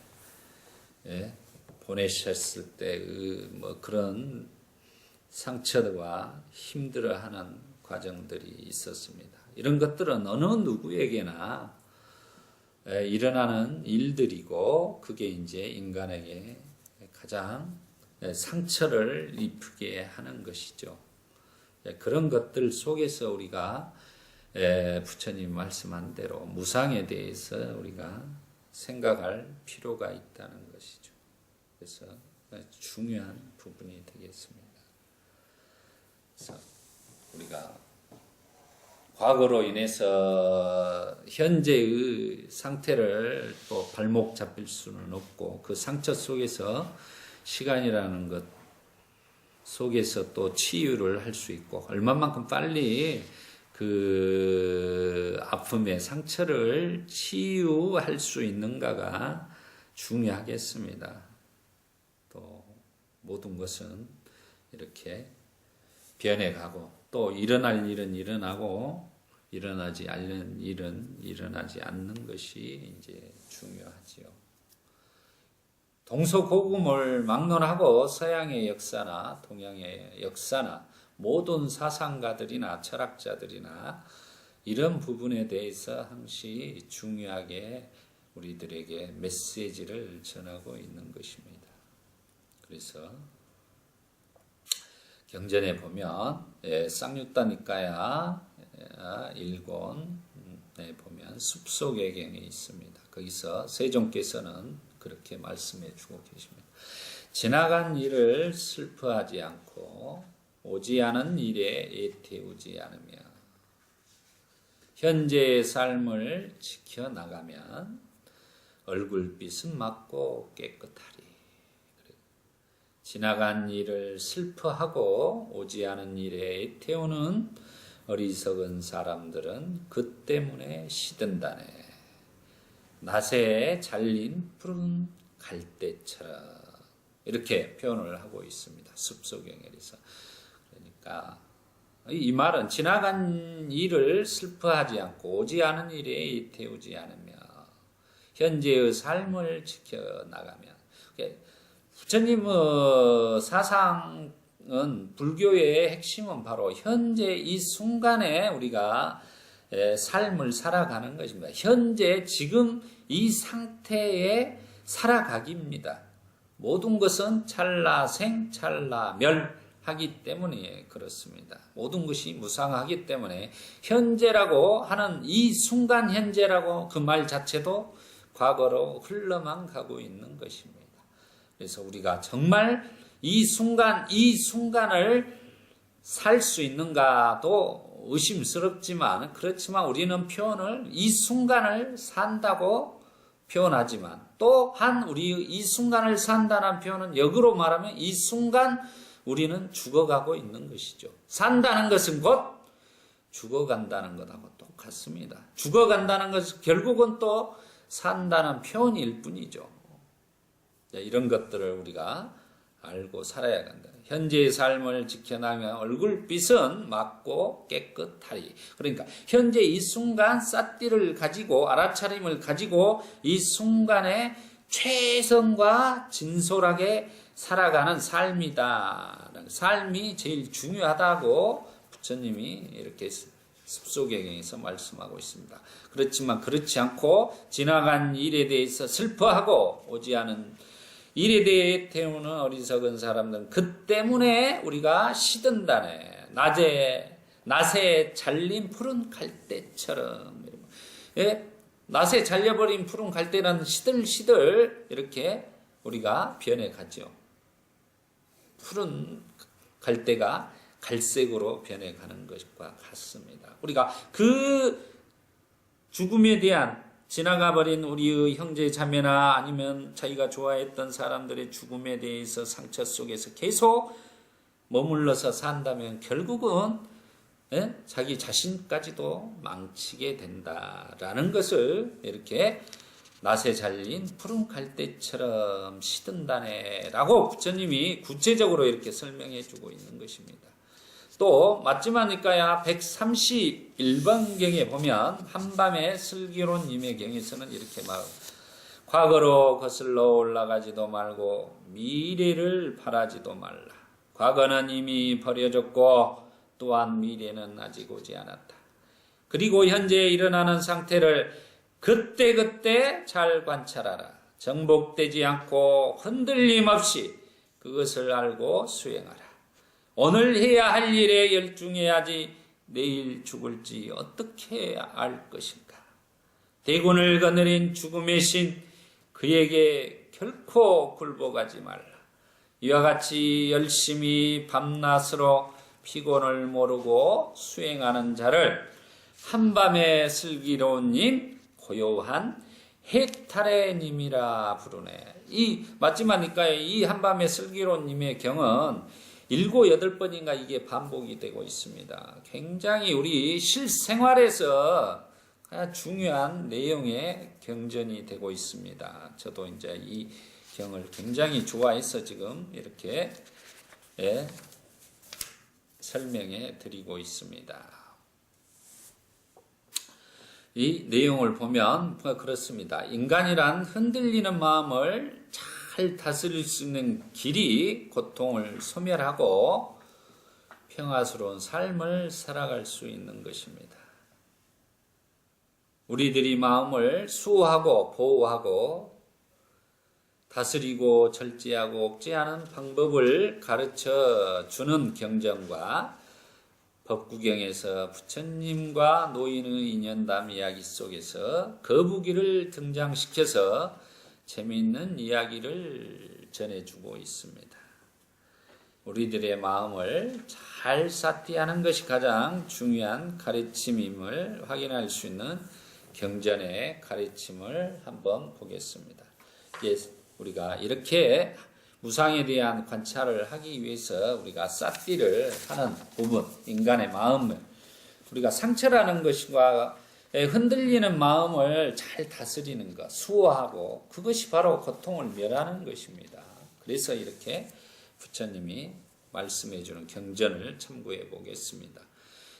보내셨을 때 뭐 그런 상처와 힘들어하는 과정들이 있었습니다. 이런 것들은 어느 누구에게나 일어나는 일들이고 그게 이제 인간에게 가장 상처를 입히게 하는 것이죠. 그런 것들 속에서 우리가 부처님 말씀한 대로 무상에 대해서 우리가 생각할 필요가 있다는 것이죠. 그래서 중요한 부분이 되겠습니다. 그래서 우리가 과거로 인해서 현재의 상태를 또 발목 잡힐 수는 없고 그 상처 속에서 시간이라는 것 속에서 또 치유를 할 수 있고 얼마만큼 빨리 그 아픔의 상처를 치유할 수 있는가가 중요하겠습니다. 또 모든 것은 이렇게 변해가고 또 일어날 일은 일어나고 일어나지 않는 일은 일어나지 않는 것이 이제 중요하지요. 동서고금을 막론하고 서양의 역사나 동양의 역사나 모든 사상가들이나 철학자들이나 이런 부분에 대해서 항시 중요하게 우리들에게 메시지를 전하고 있는 것입니다. 그래서 경전에 보면 쌍유타 니까야 1권에 보면 숲속의 경이 있습니다. 거기서 세종께서는 그렇게 말씀해 주고 계십니다. 지나간 일을 슬퍼하지 않고 오지 않은 일에 애태우지 않으며 현재의 삶을 지켜나가면 얼굴빛은 맑고 깨끗하리. 지나간 일을 슬퍼하고 오지 않은 일에 애태우는 어리석은 사람들은 그 때문에 시든다네. 낫에 잘린 푸른 갈대처럼 이렇게 표현을 하고 있습니다. 숲속경에서. 그러니까 이 말은 지나간 일을 슬퍼하지 않고 오지 않은 일에 애태우지 않으며 현재의 삶을 지켜나가면 부처님의 사상은 불교의 핵심은 바로 현재 이 순간에 우리가 삶을 살아가는 것입니다. 현재 지금 이 상태에 살아가기입니다. 모든 것은 찰나생 찰나멸하기 때문에 그렇습니다. 모든 것이 무상하기 때문에 현재라고 하는 이 순간 현재라고 그 말 자체도 과거로 흘러만 가고 있는 것입니다. 그래서 우리가 정말 이 순간을 살 수 있는가도 의심스럽지만 그렇지만 우리는 표현을 이 순간을 산다고 표현하지만 또한 우리 이 순간을 산다는 표현은 역으로 말하면 이 순간 우리는 죽어가고 있는 것이죠. 산다는 것은 곧 죽어간다는 것하고 똑같습니다. 죽어간다는 것은 결국은 또 산다는 표현일 뿐이죠. 이런 것들을 우리가 알고 살아야 한다. 현재의 삶을 지켜나가면 얼굴빛은 맑고 깨끗하리. 그러니까 현재 이 순간 삿띠를 가지고 알아차림을 가지고 이 순간에 최선과 진솔하게 살아가는 삶이다. 삶이 제일 중요하다고 부처님이 이렇게 숲속경에서 말씀하고 있습니다. 그렇지만 그렇지 않고 지나간 일에 대해서 슬퍼하고 오지 않은 일에 대해 태우는 어리석은 사람들은 그 때문에 우리가 시든다네. 낫에 잘린 푸른 갈대처럼. 낫에 잘려버린 푸른 갈대는 시들시들 이렇게 우리가 변해가죠. 푸른 갈대가 갈색으로 변해가는 것과 같습니다. 우리가 그 죽음에 대한 지나가버린 우리의 형제 자매나 아니면 자기가 좋아했던 사람들의 죽음에 대해서 상처 속에서 계속 머물러서 산다면 결국은 자기 자신까지도 망치게 된다라는 것을 이렇게 낫에 잘린 푸른 갈대처럼 시든다네라고 부처님이 구체적으로 이렇게 설명해 주고 있는 것입니다. 또 맞지마 니까야 131번경에 보면 한밤의 슬기로운 님의 경에서는 이렇게 말합니다. 과거로 거슬러 올라가지도 말고 미래를 바라지도 말라. 과거는 이미 버려졌고 또한 미래는 아직 오지 않았다. 그리고 현재 일어나는 상태를 그때그때 잘 관찰하라. 정복되지 않고 흔들림 없이 그것을 알고 수행하라. 오늘 해야 할 일에 열중해야지 내일 죽을지 어떻게 알 것인가. 대군을 거느린 죽음의 신 그에게 결코 굴복하지 말라. 이와 같이 열심히 밤낮으로 피곤을 모르고 수행하는 자를 한밤의 슬기로운 님, 고요한 해탈의 님이라 부르네. 이 맞지만니까 이 한밤의 슬기로운 님의 경은 7, 8번인가 이게 반복이 되고 있습니다. 굉장히 우리 실생활에서 중요한 내용의 경전이 되고 있습니다. 저도 이제 이 경을 굉장히 좋아해서 지금 이렇게 설명해 드리고 있습니다. 이 내용을 보면 그렇습니다. 인간이란 흔들리는 마음을 잘 다스릴 수 있는 길이 고통을 소멸하고 평화스러운 삶을 살아갈 수 있는 것입니다. 우리들이 마음을 수호하고 보호하고 다스리고 절제하고 억제하는 방법을 가르쳐 주는 경전과 법구경에서 부처님과 노인의 인연담 이야기 속에서 거북이를 등장시켜서 재미있는 이야기를 전해주고 있습니다. 우리들의 마음을 잘 삿대하는 것이 가장 중요한 가르침임을 확인할 수 있는 경전의 가르침을 한번 보겠습니다. 우리가 이렇게 무상에 대한 관찰을 하기 위해서 우리가 삿디를 하는 부분, 인간의 마음을 우리가 상처라는 것과 흔들리는 마음을 잘 다스리는 것, 수호하고 그것이 바로 고통을 멸하는 것입니다. 그래서 이렇게 부처님이 말씀해 주는 경전을 참고해 보겠습니다.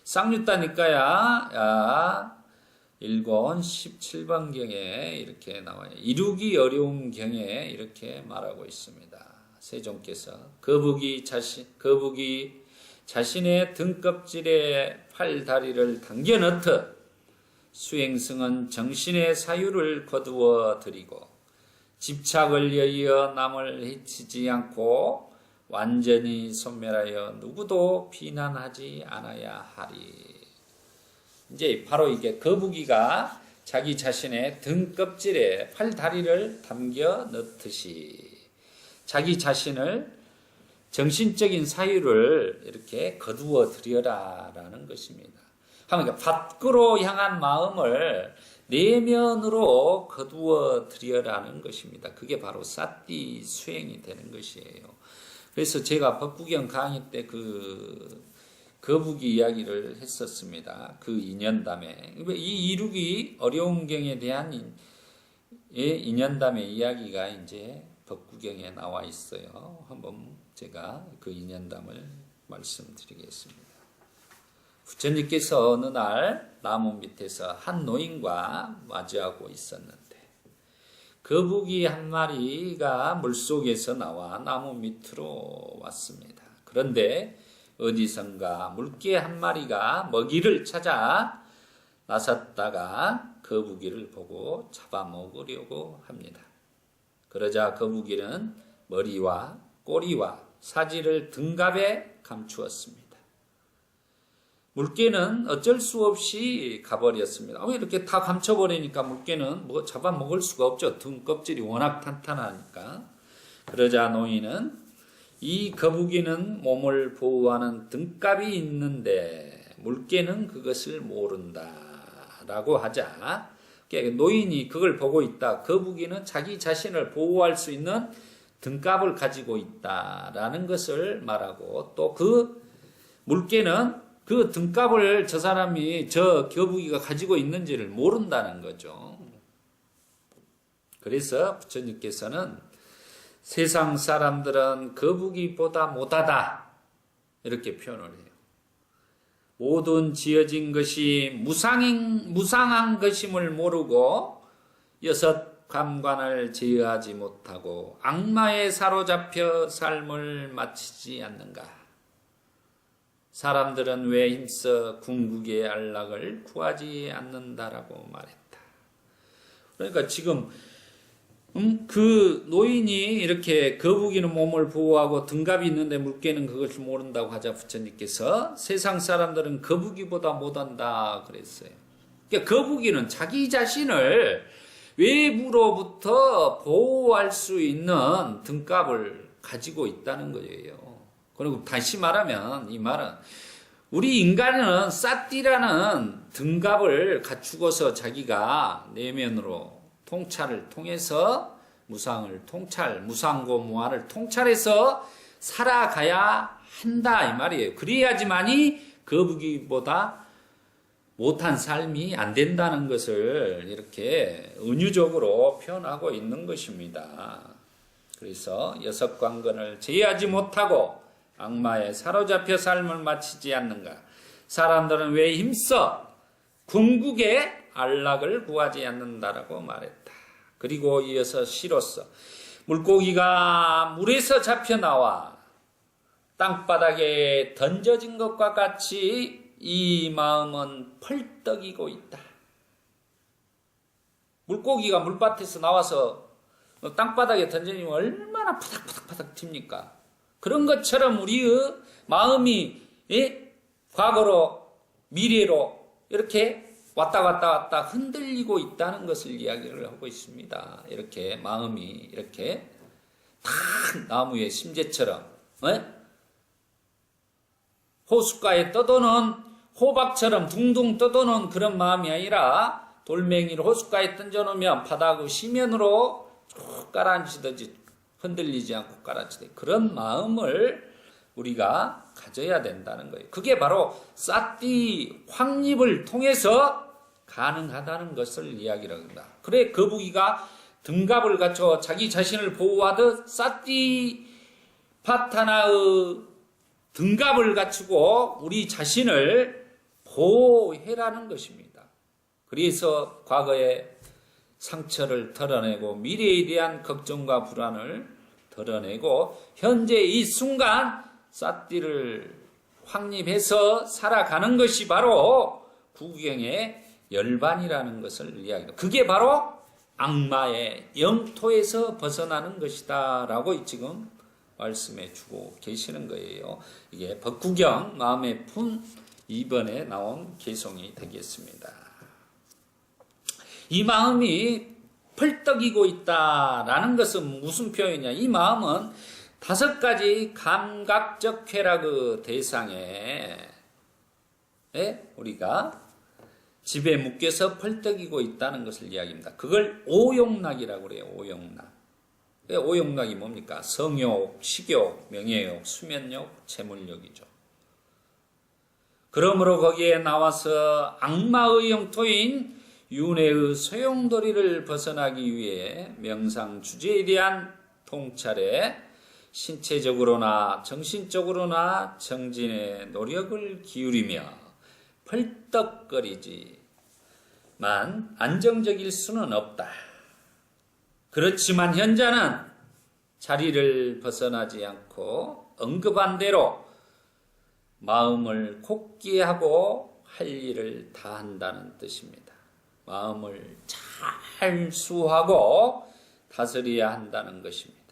쌍유따니까야 1권 17번경에 이렇게 나와요. 이루기 어려운 경에 이렇게 말하고 있습니다. 세종께서 거북이 자신의 등껍질에 팔다리를 당겨 넣듯 수행승은 정신의 사유를 거두어 들이고 집착을 여의어 남을 해치지 않고 완전히 소멸하여 누구도 비난하지 않아야 하리. 이제 바로 이게 거북이가 자기 자신의 등껍질에 팔다리를 담겨 넣듯이 자기 자신을 정신적인 사유를 이렇게 거두어 들여라라는 것입니다. 그러니까 밖으로 향한 마음을 내면으로 거두어 들여라는 것입니다. 그게 바로 삿디 수행이 되는 것이에요. 그래서 제가 법구경 강의 때 거북이 이야기를 했었습니다. 그 인연담에. 이 이루기 어려운 경에 대한 인연담의 이야기가 이제 법구경에 나와 있어요. 한번 제가 그 인연담을 말씀드리겠습니다. 부처님께서 어느 날 나무 밑에서 한 노인과 마주하고 있었는데 거북이 한 마리가 물속에서 나와 나무 밑으로 왔습니다. 그런데 어디선가 물개 한 마리가 먹이를 찾아 나섰다가 거북이를 보고 잡아먹으려고 합니다. 그러자 거북이는 머리와 꼬리와 사지를 등갑에 감추었습니다. 물개는 어쩔 수 없이 가버렸습니다. 이렇게 다 감춰버리니까 물개는 뭐 잡아먹을 수가 없죠. 등껍질이 워낙 탄탄하니까. 그러자 노인은 이 거북이는 몸을 보호하는 등갑이 있는데 물개는 그것을 모른다라고 하자 노인이 그걸 보고 있다. 거북이는 자기 자신을 보호할 수 있는 등갑을 가지고 있다라는 것을 말하고 또 그 물개는 그 등갑을 저 거북이가 가지고 있는지를 모른다는 거죠. 그래서 부처님께서는 세상 사람들은 거북이보다 못하다 이렇게 표현을 해요. 모든 지어진 것이 무상한 것임을 모르고 6 감관을 제어하지 못하고 악마에 사로잡혀 삶을 마치지 않는가? 사람들은 왜 힘써 궁극의 안락을 구하지 않는다라고 말했다. 그러니까 지금 그 노인이 이렇게 거북이는 몸을 보호하고 등갑이 있는데 물개는 그것을 모른다고 하자 부처님께서 세상 사람들은 거북이보다 못한다 그랬어요. 그러니까 거북이는 자기 자신을 외부로부터 보호할 수 있는 등갑을 가지고 있다는 거예요. 그리고 다시 말하면 이 말은 우리 인간은 사띠라는 등갑을 갖추고서 자기가 내면으로 통찰을 통해서 무상을 통찰, 무상고 무아를 통찰해서 살아가야 한다 이 말이에요. 그래야지만이 거북이보다 못한 삶이 안 된다는 것을 이렇게 은유적으로 표현하고 있는 것입니다. 그래서 여섯 관건을 제어하지 못하고 악마에 사로잡혀 삶을 마치지 않는가? 사람들은 왜 힘써 궁극의 안락을 구하지 않는다라고 말했다. 그리고 이어서 시로서 물고기가 물에서 잡혀 나와 땅바닥에 던져진 것과 같이 이 마음은 펄떡이고 있다. 물고기가 물밭에서 나와서 땅바닥에 던져지면 얼마나 파닥파닥 튑니까? 그런 것처럼 우리의 마음이 과거로 미래로 이렇게 왔다 흔들리고 있다는 것을 이야기를 하고 있습니다. 이렇게 마음이 이렇게 탁 나무의 심재처럼 호숫가에 떠도는 호박처럼 둥둥 떠도는 그런 마음이 아니라 돌멩이를 호숫가에 던져놓으면 바닥의 시면으로 쭉 깔아앉히듯이 흔들리지 않고 깔아앉히듯이 그런 마음을 우리가 가져야 된다는 거예요. 그게 바로 사띠 확립을 통해서 가능하다는 것을 이야기를 합니다. 그래 거북이가 등갑을 갖춰 자기 자신을 보호하듯 사띠 파타나의 등갑을 갖추고 우리 자신을 보호해라는 것입니다. 그래서 과거의 상처를 털어내고 미래에 대한 걱정과 불안을 덜어내고 현재 이 순간 사띠를 확립해서 살아가는 것이 바로 구경의 열반이라는 것을 이야기합니다. 그게 바로 악마의 영토에서 벗어나는 것이다 라고 지금 말씀해 주고 계시는 거예요. 이게 법구경 마음의 품 2번에 나온 개송이 되겠습니다. 이 마음이 펄떡이고 있다라는 것은 무슨 표현이냐? 이 마음은 5가지 감각적 쾌락의 대상에 우리가 집에 묶여서 펄떡이고 있다는 것을 이야기합니다. 그걸 오욕락이라고 그래요. 오욕락. 오욕락이 뭡니까? 성욕, 식욕, 명예욕, 수면욕, 재물욕이죠. 그러므로 거기에 나와서 악마의 영토인 윤회의 소용돌이를 벗어나기 위해 명상 주제에 대한 통찰에 신체적으로나 정신적으로나 정진의 노력을 기울이며 펄떡거리지만 안정적일 수는 없다. 그렇지만 현자는 자리를 벗어나지 않고 언급한 대로 마음을 굳게 하고 할 일을 다 한다는 뜻입니다. 마음을 잘 수호하고 다스려야 한다는 것입니다.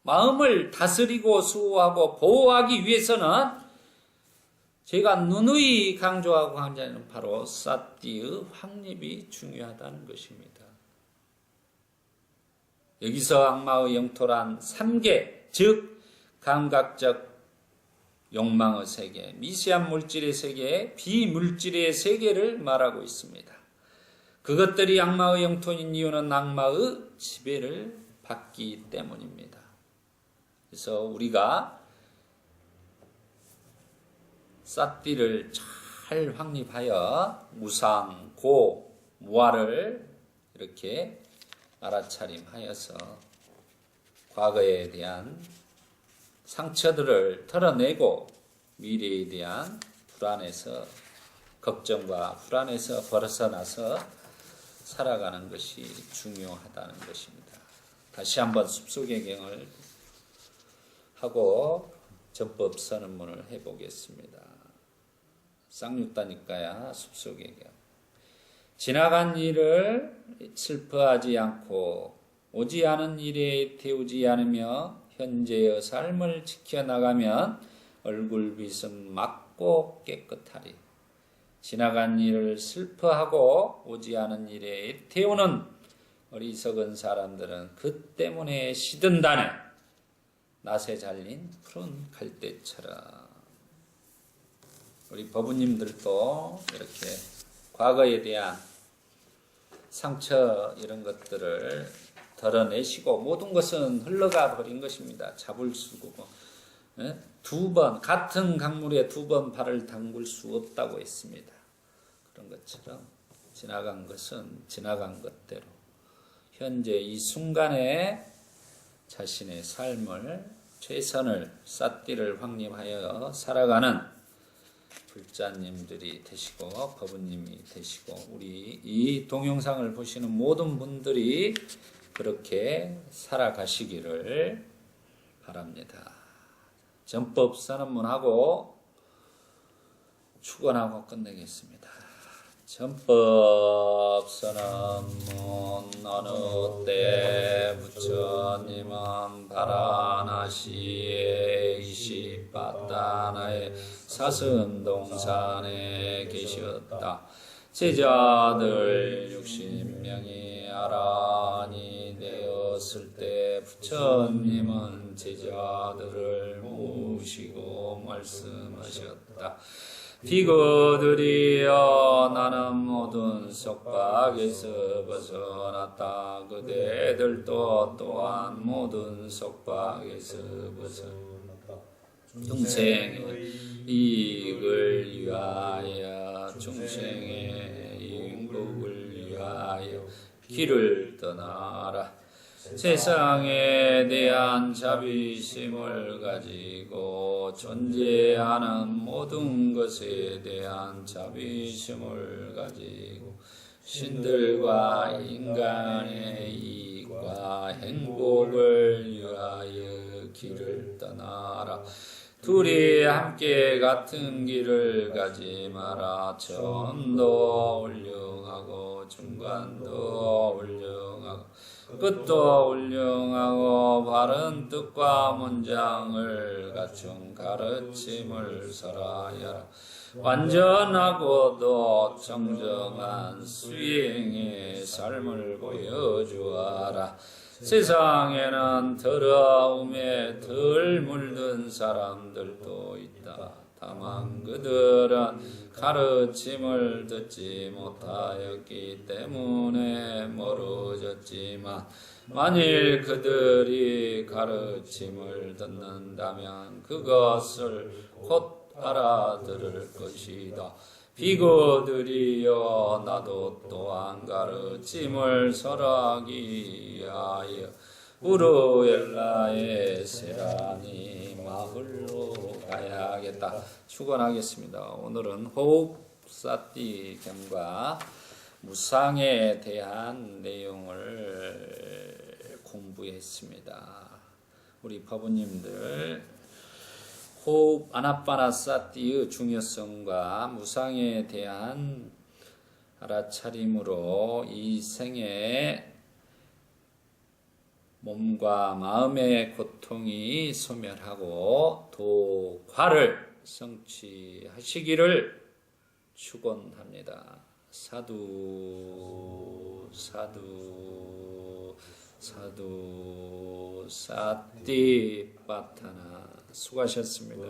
마음을 다스리고 수호하고 보호하기 위해서는 제가 누누이 강조하고 한자는 바로 사띠의 확립이 중요하다는 것입니다. 여기서 악마의 영토란 3계, 즉 감각적 욕망의 세계, 미세한 물질의 세계, 비물질의 세계를 말하고 있습니다. 그것들이 악마의 영토인 이유는 악마의 지배를 받기 때문입니다. 그래서 우리가 사띠를 잘 확립하여 무상, 고, 무아를 이렇게 알아차림하여서 과거에 대한 상처들을 털어내고 미래에 대한 불안에서 걱정과 불안에서 벗어나서 살아가는 것이 중요하다는 것입니다. 다시 한번 숲속의경을 하고 전법 선언문을 해보겠습니다. 쌍육다니까야 숲속의경. 지나간 일을 슬퍼하지 않고 오지 않은 일에 태우지 않으며 현재의 삶을 지켜나가면 얼굴빛은 맑고 깨끗하리. 지나간 일을 슬퍼하고 오지 않은 일에 태우는 어리석은 사람들은 그 때문에 시든다네. 낫에 잘린 푸른 갈대처럼. 우리 법우님들도 이렇게 과거에 대한 상처 이런 것들을 덜어내시고 모든 것은 흘러가 버린 것입니다. 잡을 수고 두 번 같은 강물에 두 번 발을 담글 수 없다고 했습니다. 그런 것처럼 지나간 것은 지나간 것대로 현재 이 순간에 자신의 삶을 최선을 삿띠를 확립하여 살아가는 불자님들이 되시고 법우님이 되시고 우리 이 동영상을 보시는 모든 분들이 그렇게 살아가시기를 바랍니다. 전법 선언문하고 축원하고 끝내겠습니다. 전법 선언문. 어느 때 부처님은 바라나시에 이시바타나의 사슴동산에 계셨다. 제자들 60명이 아란이 되었을 때 부처님은 제자들을 모시고 말씀하셨다. 비거들이여 나는 모든 속박에서 벗어났다. 그대들도 또한 모든 속박에서 벗어났다. 중생의 이익을 위하여 중생의 인복을 위하여 길을 떠나라. 세상에 대한 자비심을 가지고 존재하는 모든 것에 대한 자비심을 가지고 신들과 인간의 이익과 행복을 위하여 길을 떠나라. 둘이 함께 같은 길을 가지 마라. 처음도 훌륭하고 중간도 훌륭하고 끝도 훌륭하고 바른 뜻과 문장을 갖춘 가르침을 설하여라. 완전하고도 정정한 수행의 삶을 보여주어라. 세상에는 더러움에 덜 물든 사람들도 있다. 다만 그들은 가르침을 듣지 못하였기 때문에 멀어졌지만 만일 그들이 가르침을 듣는다면 그것을 곧 알아들을 것이다. 비거들이여 나도 또한 가르침을 설하기 위하여 우르엘라의 세라니 마을로 가야겠다. 축원하겠습니다. 오늘은 호흡사띠 경과 무상에 대한 내용을 공부했습니다. 우리 법우님들 호흡 아나빠나사띠의 중요성과 무상에 대한 알아차림으로 이 생에 몸과 마음의 고통이 소멸하고 도과를 성취하시기를 축원합니다. 사두 사두 사두 사띠 빠타나. 수고하셨습니다.